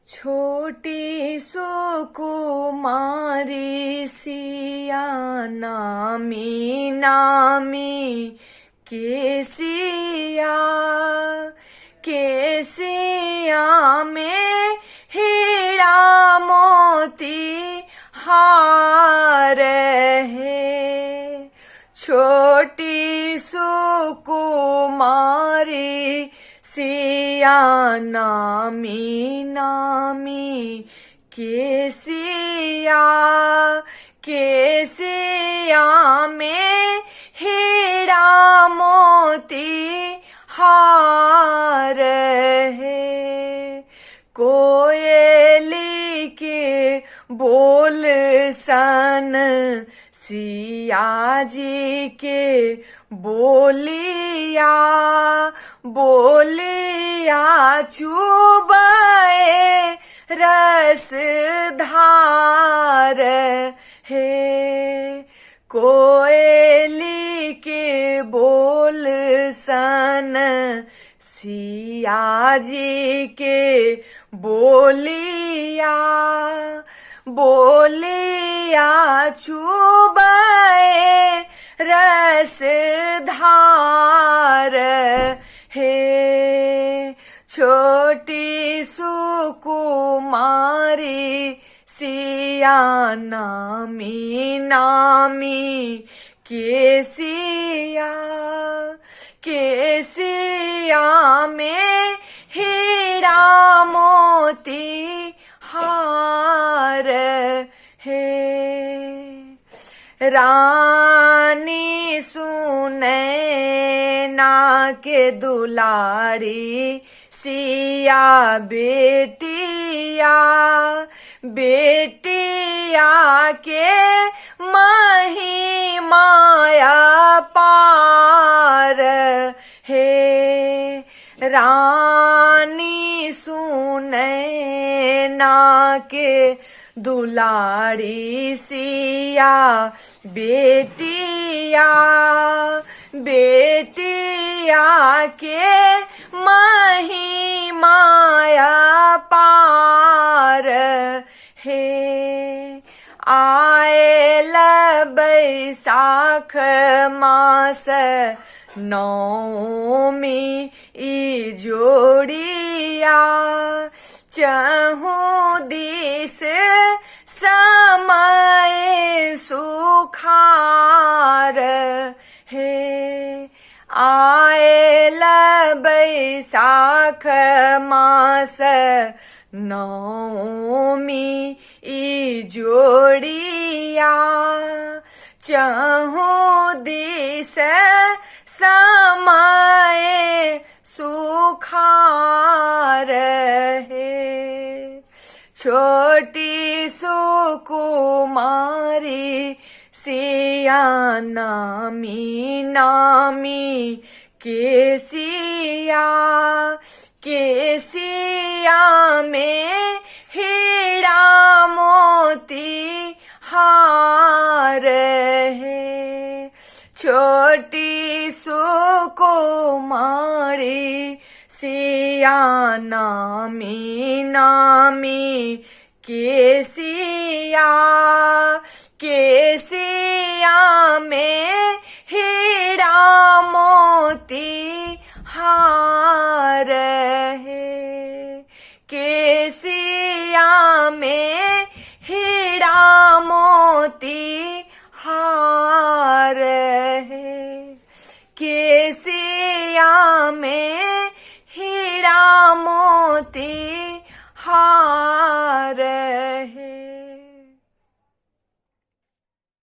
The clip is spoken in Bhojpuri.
छोटी सुकुमारी सिया नामी नामी केसिया केसिया में हीरा मोती हार है। छोटी सुकुमारी सिया नामी नामी केसिया केसिया में हीरा मोती हार है। कोयली के बोल सन सिया जी के बोलिया बोलिया चुबाए रस धार है। कोयली के बोल सन सिया जी के बोलिया बोलिया चुबाए रस धार है। छोटी सुकुमारी सिया नामी नामी केसिया केसिया में हीरा मोती हार है। रानी सुनैना के दुलारी सिया बेटिया बेटिया के माही माया पार है। रानी सुनैना के दुलारी सिया बेटिया बेटिया के माही माया पार है। आयल बैसाख मास नौमी ई जोड़िया चहु दिस समय सुखार है। आयल बैसाख मास नौमी ई जोड़िया चहु दिस समय सुखार है। छोटी सुकुमारी सिया नामी नामी केसिया केसिया में हीरा मोती हार है। छोटी सुकुमारी सिया नामी नामी केसिया केसिया में हीरा मोती हार है। केसिया में हीरा मोती हार है। केसिया में हीरा मोती हार